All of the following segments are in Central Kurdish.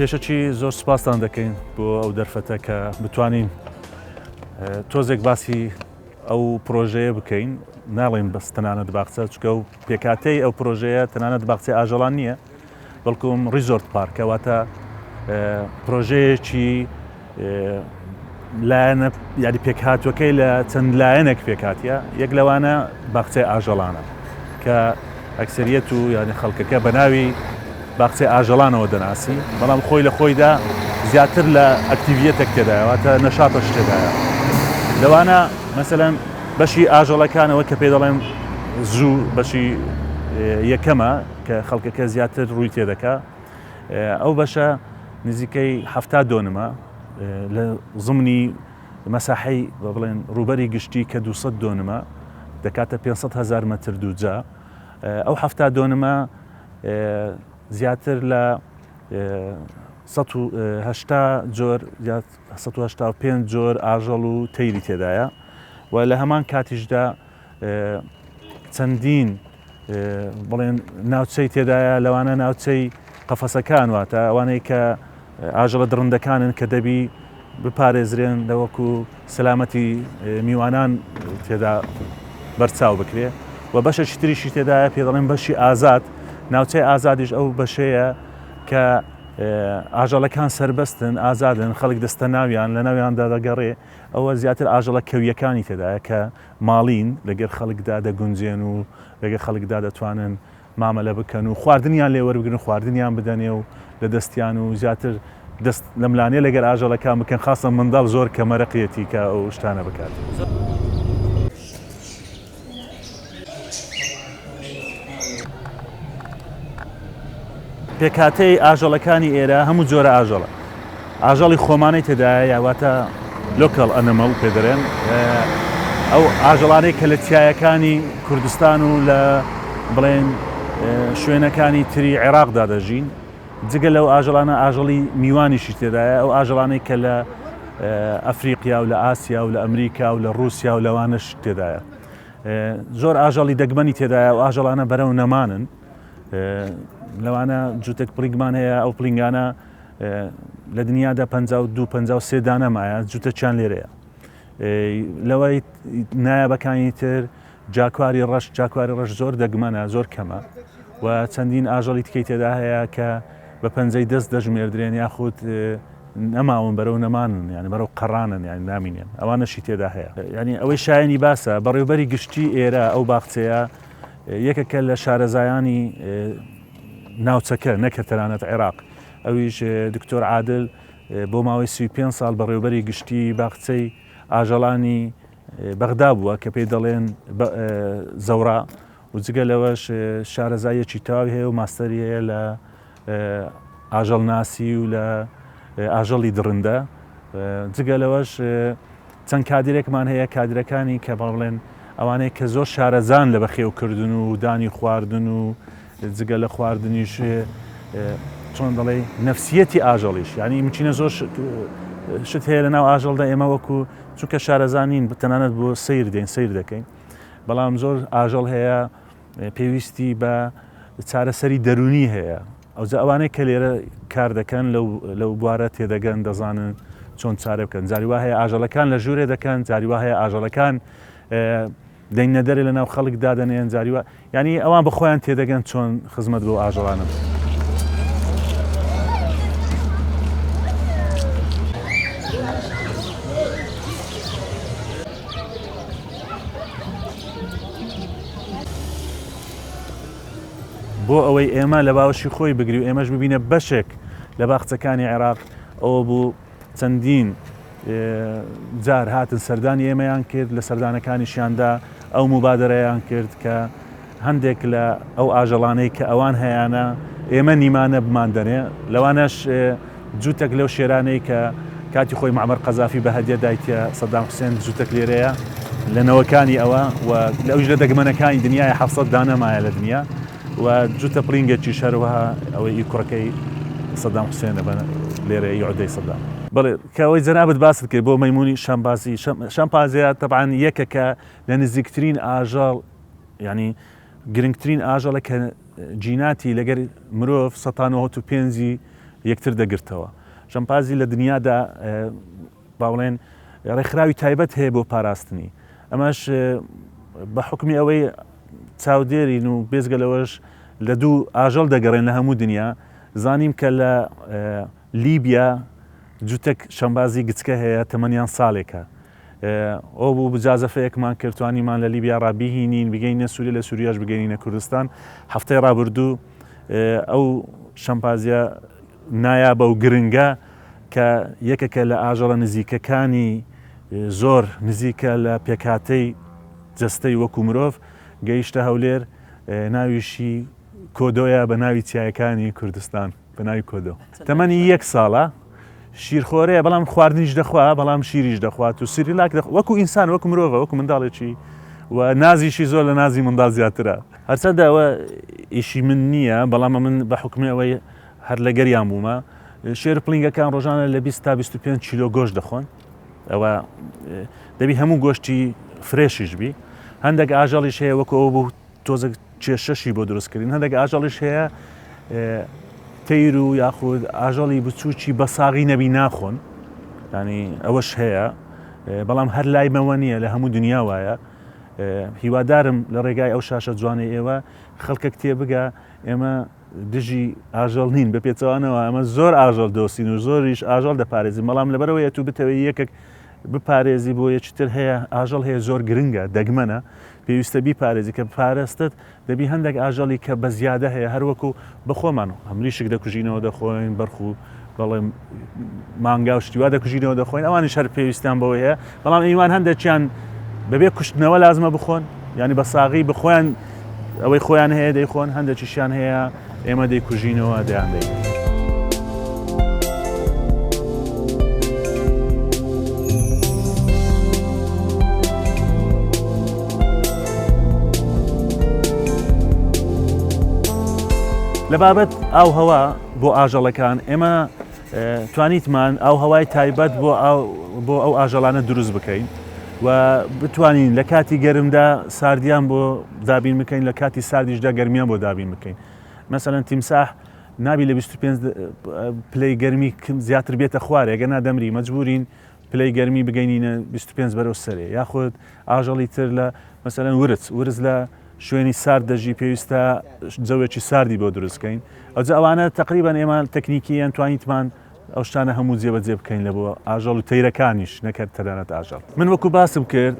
پێشەکی زۆر سوپاسان دەکەین بۆ ئەو دەرفەتە کە بتوانین تۆزێک باسی ئەو پرۆژەیە بکەین ناڵێن بەس تەنانەت باخچە چکە و پێکاتەی ئەو پرۆژەیە تەنانەت باخچەی ئاژەڵان نییە بەڵکوم ریزۆرت پارکە واتە پرۆژەیەکی لایەنە یاری پێکهاتوەکەی لە چەند لایەنێک پێکاتیە یەک لەوانە باخچەی ئاژەڵانە کە ئەکسەریەت و یانی خەڵکەکە بە ناوی باخچەی ئاژەڵانەوە دەناسی بەڵام خۆی لە خۆیدا زیاتر لە ئەکتیڤیەتێک تێدایە واتە نەشاتەش تێدایە لەوانە مەسەلەن بەشی ئاژەڵەکانەوە کە پێ دەڵێن زوو بەشی یەکەمە کە خەڵکەکە زیاتر ڕووی تێدەکا ئەو بەشە نزیکەی 70 دۆنمە لە زمانی مەساحەی بڵێن ڕووبەری گشتی کە 200 دۆنمە دەکاتە 500,000 مەتر دووجا ئەو 70 دۆنمە زیاتر لە 180 جۆر 185 جۆر ئاژەڵ و تەیری تێدایە و لە هەمان کاتیشدا چەندین بڵێن ناوچەی تێدایە لەوانە ناوچەی قەفەسەکان واتە ئەوانەی کە ئاژەڵە درڕندەکانن کە دەبی بپارێزرێن لەوەکو سەلامەتی میوانان تێدا بەرچاو بکرێ و بەشێکی تریشی تێدایە پێ دەڵێن بەشی ئازاد ناوچەی ئازادیش ئەو بەشەیە کە ئاژەڵەکان سربەستن ئازادن خەڵک دەستە ناویان لە ناویاندا دەگەڕێ ئەوە زیاتر ئاژەڵە کەویەکانی تێدایە کە ماڵین لەگەر خەڵکدا دەگونجێن و لەگەر خەڵکدا دەتوانن مامەلە بکەن و خواردنیان لێوەربگرن خواردنیان بدەنێ و لە دەستیان و زیاتر دەست لە ملانێ لەگەر ئاژەڵەکان بکەن خاصە منداڵ زۆر کە مەرەقیەتی کە ئەو شتانە بکات. پێکاتەی ئاژەڵەکانی ئێرە هەموو جۆرە ئاژەڵە ئاژەڵی خۆمانەی تێدایە یاواتە لۆکەڵ ئەنەمەڵ پێدەرێن ئەو ئاژەڵانەی کە لە چیایەکانی کوردستان و لە بڵێن شوێنەکانی تری عێراقدا دەژین جگە لەو ئاژەڵانە ئاژەڵی میوانیشی تێدایە ئەو ئاژەڵانەی کە لە ئەفریقیا و لە ئاسیا و لە ئەمریکا و لە رووسیا و لەوانش تێدایە زۆر ئاژەڵی دەگمەنی تێدایە و ئاژەڵانە بەرەو نەمانن لەوانە جووتێک پڵینگمان هەیە ئەو پڵینگانە لە دنیادا 52-53 دانەمایە جووتەچیان لێرەیە لەوەی نایابەکانی تر جاکواری ڕەش زۆر دەگمەنە زۆر کەمە و چەندین ئاژەڵی تکەی تێدا هەیە کە بە پەنجەی دەست دەژمێردرێن یاخود نەماون بەرەو نەمانن یعنی بەرەو قەڕانن یعنی نامینێن ئەوانەشی تێدا هەیە یعنی ئەوەی شایانی باسە بەڕێوەبەری گشتی ئێرە ئەو باخچەیە یەکێکە لە شارەزایانی ناوچەکە نەکە تەنانەت عێراق ئەویش دکتۆر عادل بۆ ماوەی 35 ساڵ بەڕێوەبەری گشتی باخچەی ئاژەڵانی بەغدا بووە کە پێی دەڵێن زەورا و جگە لەوەش شارەزایەکی تەواوی هەیە و ماستەری هەیە لە ئاژەڵناسی و لە ئاژەڵی درڕندە جگە لەوەش چەند کادرێکمان هەیە کادرەکانی کە بڵێن ئەوانەیە کە زۆر شارەزان لە بەخێوکردن و دانی خواردن و جگە لە خواردنیش چۆن دەڵێ نەفسیەتی ئاژەڵیش ینی مچینە زۆر شت هەیە لە ناو ئاژەڵدا ئێمە وەکو چونکە شارەزانین تەنانەت بۆ سیر دێن سیر دەکەین بەڵام زۆر ئاژەڵ هەیە پێویستی بە چارەسەری دەرونی هەیە ئەوجا ئەوانەی کە لێرە کار دەکەن لەو بوارە تێدەگەن دەزانن چۆن چارە بکەن جاریوا هەیە ئاژەڵەکان لە ژوورێ دەکەن جاریوا هەیە ئاژەڵەکان دەنگە دەرێ لە ناو خەڵک دادەنێن جاریوە ینی ئەوان بە خۆیان تێدەگەن چۆن خزمەت بۆ ئاژەڵانە بۆ ئەوەی ئێمە لە باوەشی خۆی بگری و ئێمەش ببینە بەشێک لە باخچەکانی عێراق ئەوە بوو چەندین جار هاتن سەردانی ئێمەیان کرد لە سەردانەکانیشیاندا ئەو مبادرەیان کرد کە هەندێک لە ئەو ئاژەڵانەی کە ئەوان هەیەە ئێمە نیمانە بماندنێ لەوانەش جووتێک لەو شێرانەی کە کاتی خۆی معمەر قەزافی بە هەدیە دایتە سەدام حوسێن جووتێک لێرەیە لە نەوەکانی ئەوە و لەوش لە دەگمەنەکانی دنیای 700 دانەمایە لە دنیا و جووتە پڵینگێکی شەروەها ئەوەی ئیکوڕەکەی سەدام حوسێنە لێرە یعودەی سەدام. بەڵێ کەەوەی جەنابەت باست کرد بۆ مەیمونی شەمپانزی شەمپانزیە تەبعاً یەکێکە لە نزیکترین ئاژەڵ ینی گرنگترین ئاژەڵە کە جیناتی لەگەر مرۆڤ 1995 یەکتر دەگرتەوە. شەمپانزی لە دنیادا باڵێن ڕێکخراوی تایبەت هەیە بۆ پاراستنی ئەمەش بە حکمی ئەوەی چاودێرین و بێزگە لەوەش لە دوو ئاژەڵ دەگەڕێن لە هەموو دنیا زانیم کە لە لیبیا جووتێک شەمپانزی گچکە هەیە تەمەنیان ساڵێکە ئەو بوو بجازەفەیەکمان کردوانیمان لە لیبیا ڕابیهینین بگەینە سووریە لە سووریاش بگەینە کوردستان هەفتەی ڕابردوو ئەو شەمپانزیە نایابە و گرنگە کە یەکێکە لە ئاژەڵە نزیکەکانی زۆر نزیکە لە پێکاتەی جەستەی وەکو مرۆڤ گەیشتە هەولێر ناویشی کۆدۆیە بە ناوی چیایەکانی کوردستان بە ناوی کۆدۆ تەمەنی 1 ساڵە شیرخۆرەیە بەڵام خواردنیش دەخوا بەڵام شیریش دەخوات و سریلاک وەکو ئینسان وەکو مرۆڤە وەکو منداڵێکی و نازیشی زۆر لە نازی منداڵ زیاترە هەرچەندە ئەوە ئیشی من نییە بەڵام من بە حکمی ئەوەی هەر لە گەریان بوومە شێر پڵینگەکان ڕۆژانە لە 20 تا 25 کیلۆ گۆشت دەخۆن ئەوە دەبی هەموو گۆشتی فرێشیش بی هەندێک ئاژەڵیش هەیە وەکو ئەو بوو تۆزە کێشەشی بۆ دروستکردین هەندێک ئاژەڵیش هەیە تەیر و یاخود ئاژەڵی بچووکی بە ساغی نەبی ناخۆن ینی ئەوەش هەیە بەڵام هەر لایمەوە نییە لە هەموو دنیا وایە هیوادارم لە ڕێگای ئەو شاشە جوانەی ئێوە خەڵکە تێبگە ئێمە دژی ئاژەڵ نین بە پێچەوانەوە ئەمە زۆر ئاژەڵ دۆسین و زۆریش ئاژەڵ دەپارێزی بەڵام لەبەرەوەی تو بتەوەی یەکێک بپارێزی بۆ یەکتر هەیە ئاژەڵ هەیە زۆر گرنگە دەگمەنە پێویستە بیپارێزی کە پارێستت دەبی هەندێک ئاژەڵی کە بە زیادە هەیە هەروەکو بەخۆمان و هەمریشک دەکوژینەوە دەخۆین بەرخ و بەڵێ مانگا و شتیوا دەکوژینەوە دەخۆین ئەوانیش هەر پێویستیان بەوە هەیە بەڵام ئیوان هەندێکیان بەبێ کوشتنەوە لازمە بخۆن ینی بە ساغی بخۆیان ئەوەی خۆیان هەیە دەیخۆن هەندێکیشیان هەیە ئێمە دەیکوژینەوە دەیان دەین. لە بابەت ئاو هەوا بۆ ئاژەڵەکان ئێمە توانیتمان ئاو هەوای تایبەت بۆ ئەو ئاژەڵانە دروست بکەین و بتوانین لە کاتی گەرمدا ساردیان بۆ دابین بکەین لە کاتی ساردیشدا گەرمیان بۆ دابین بکەین مەسەلەن تیمساح نابی لە 25 پلەی گەرمی زیاتر بێتە خوارێ گە نادەمری مەجبورین پلەی گەرمی بگەینینە 25 بەرەو سەرێ یاخود ئاژەڵی تر لە مەسەلەن ورز لە شوێنی سارد دەژی پێویستە جەوێکی ساردی بۆ دروستکەین ئەوجا ئەوانە تقریبان ئێمە تەکنیکیان توانیتمان ئەو شتانە هەموو جێبەجێ بکەین لە بۆ ئاژەڵ و تەیرەکانیش نەکرد تەنانەت ئاژەڵ من وەکو باسم کرد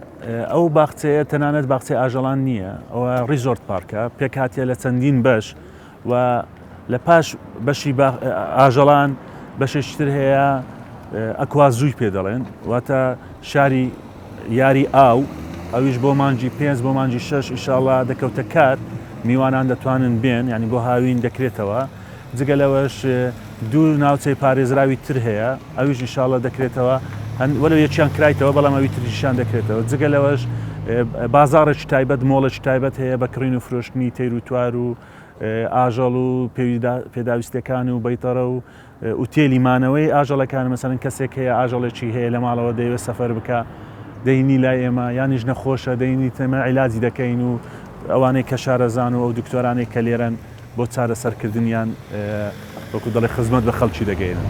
ئەو باخچەیە تەنانەت باخچەی ئاژەڵان نییە ئەوە ریزۆرت پارکە پێکاتیە لە چەندین بەش و لە پاش بەشی ئاژەڵان بەشێشتر هەیە ئەکوازووی پێ دەڵێن واتە شاری یاری ئاو ئەویش بۆ مانجی 5 بۆ مانجی 6 ئیشاڵڵا دەکەوتە کار میوانان دەتوانن بێن ینی بۆ هاوین دەکرێتەوە جگە لەوەش دوو ناوچەی پارێزراوی تر هەیە ئەویش ئیشاڵڵا دەکرێتەوە وەلو یەکیان کرایتەوە بەڵام ئەوی تریشیان دەکرێتەوە جگە لەوەش بازاڕێکی تایبەت مۆڵێکی تایبەت هەیە بەکڕین و فرۆشتنی تەیر و توار و ئاژەڵ و پێداویستەکان و بەیتەرە و ئوتێلی مانەوەی ئاژەڵەکان مەسەلەن کەسێک هەیە ئاژەڵێکی هەیە لە ماڵەوە دەیوێت سەفەر بکە دەینی لای ئێمە یانیش نەخۆشە دەینی تەمە عیلاجی دەکەین و ئەوانەی کە شارەزان و ئەو دکتۆرانێک کە لێرەن بۆ چارەسەرکردنیان وەکو دەڵێ خزمەت بە خەڵکی دەگەێنن.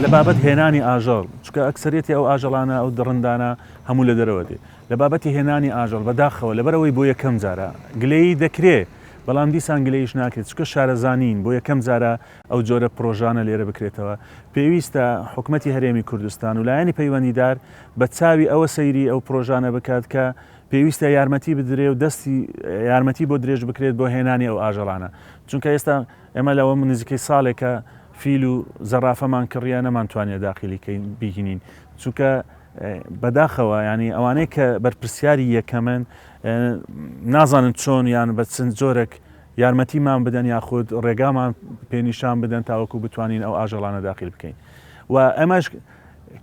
لە بابەت هێنانی ئاژەڵ چکە ئەکسەرێتی ئەو ئاژەڵانە ئەو دڕندانە هەموو لە دەرەوە دێ لە بابەتی هێنانی ئاژەڵ بەداخەوە لەبەرەوەی بۆ یەکەم جارە گلەیی دەکرێت بەڵام دیسان گلەیش ناکرێت چکە شارەزانین بۆ یەکەم جارە ئەو جۆرە پرۆژانە لێرە بکرێتەوە پێویستە حکومەتی هەرێمی کوردستان و لایەنی پەیوەندیدار بە چاوی ئەوە سەیری ئەو پرۆژانە بکات کە پێویستە یارمەتی بدرێ و دەستی یارمەتی بۆ درێژ بکرێت بۆ هێنانی ئەو ئاژەڵانە چونکە ئێستا ئێمە لەوە نزیکەی ساڵێکە فیل و زەرافەمان کڕیە نەمانتوانێت داخلیکەین بیهینین چونکە بەداخەوە ینی ئەوانەی کە بەرپرسیاری یەکەمن نازانن چۆن یان بە چەند جۆرێک یارمەتیمان بدەن یاخود ڕێگامان پێنیشان بدەن تاوەکو بتوانین ئەو ئاژەڵانە داخل بکەین و ئەمەش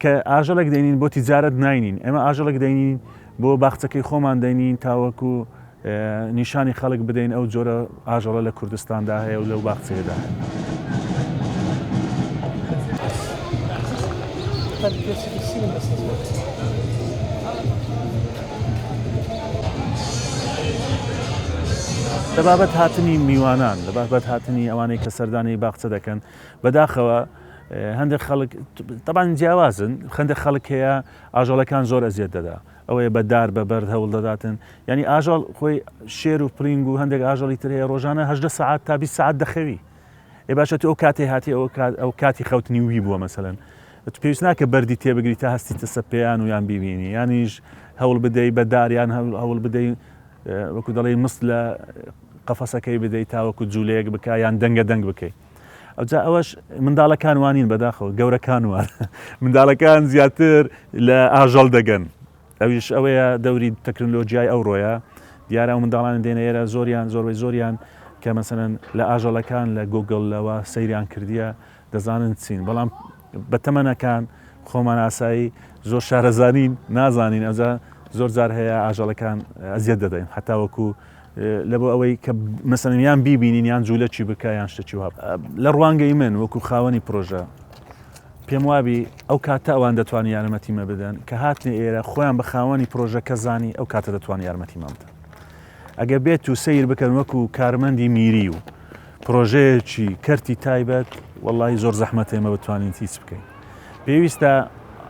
کە ئاژەڵێک دەینین بۆ تیجارەت ناینین ئێمە ئاژەڵێک دەینین بۆ باخچەکەی خۆمان دەینین تاوەکو نیشانی خەڵک بدەین ئەو جۆرە ئاژەڵە لە کوردستاندا هەیە و لەو باخچەیەدا هەیە. لە بابەت هاتنی میوانان لە بابەت هاتنی ئەوانەی کە سەردانی باخچە دەکەن بەداخەوە هەندێک خەڵک تەبان جیاوازن هەندێک خەڵک هەیە ئاژەڵەکان زۆر ئەزیێت دەدا ئەوەیە بەدار بە بەرد هەوڵ دەداتن ینی ئاژەڵ خۆی شێر و پرینگ و هەندێک ئاژەڵی تر هەیە ڕۆژانە 18 ساعت تا 20 ساعت دەخەوی ئێ باشە ئەو کاتێ هاتی ئەو کاتی خەوتنی وی بووە مەسەلەن پێویست ناکە بەردی تێبگری تا هەستیتە سەپێیان و یان بیبینی یانیش هەوڵ بدەی بەداریان هەوڵ بدەی وەکو دەڵێ مست لە قەفەسەکەی بدەیت تاوەکو جوولەیەک بکە یان دەنگە دەنگ بکەیت ئەوجا ئەوەش منداڵەکان وانین بەداخەوە گەورەکان وان منداڵەکان زیاتر لە ئاژەڵ دەگەن ئەویش ئەوەیە دەوری تەکنۆلۆژیای ئەوڕۆیە دیارە ئەو منداڵان دێنە ئێرە زۆربەی زۆریان کە مەسەلەن لە ئاژەڵەکان لە گۆگڵەوە سەیریان کردیە دەزانن چین بەڵام بە تەمەنەکان خۆمان ئاسایی زۆر شارەزانین نازانین ئەوجا زۆر جار هەیە ئاژەڵەکان ئەزیەت دەدەین هەتاوەکو لە بۆ ئەوەی کە مەسەلەن یان بیبینین یان جوولە چی بکە یان شتێکی واب لە ڕوانگەی من وەکو خاوەنی پرۆژە پێم وابی ئەو کاتە ئەوان دەتوانین یارمەتیمە بدەن کە هاتنێ ئێرە خۆیان بە خاوەنی پرۆژەکە زانی ئەو کاتە دەتوانین یارمەتیمان بدەن ئەگە بێت و سیر بکەن وەکو کارمەندی میری و پرۆژەیەکی کەرتی تایبەت وەڵڵاهی زۆر زەحمەتە ئێمە بتوانین هیچ بکەین پێویستە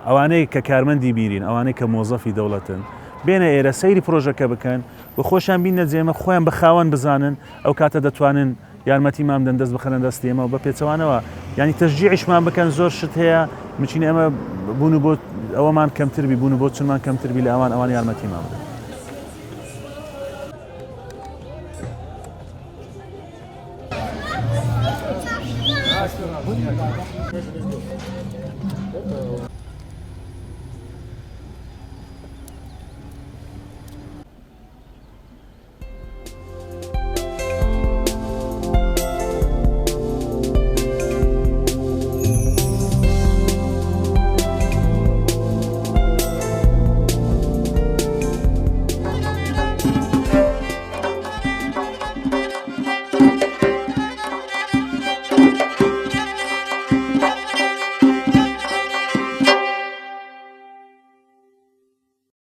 ئەوانەی کە کارمەندی بیرین ئەوانەی کە مۆزەفی دەوڵەتن بێنە ئێرە سەیری پرۆژەکە بکەن و خۆشیان بینە جێمە خۆیان بە خاوەن بزانن ئەو کاتە دەتوانن یارمەتیمان بدەن دەست بخەنە دەستی ئێمە و بە پێچەوانەوە ینی تەشجیعیشمان بکەن زۆر شت هەیە بچینە ئەمە بوون بۆ ئەوەمان کەمتربی بوون بۆ چونمان کەمتربی لە ئەوان یارمەتیمان بدەن.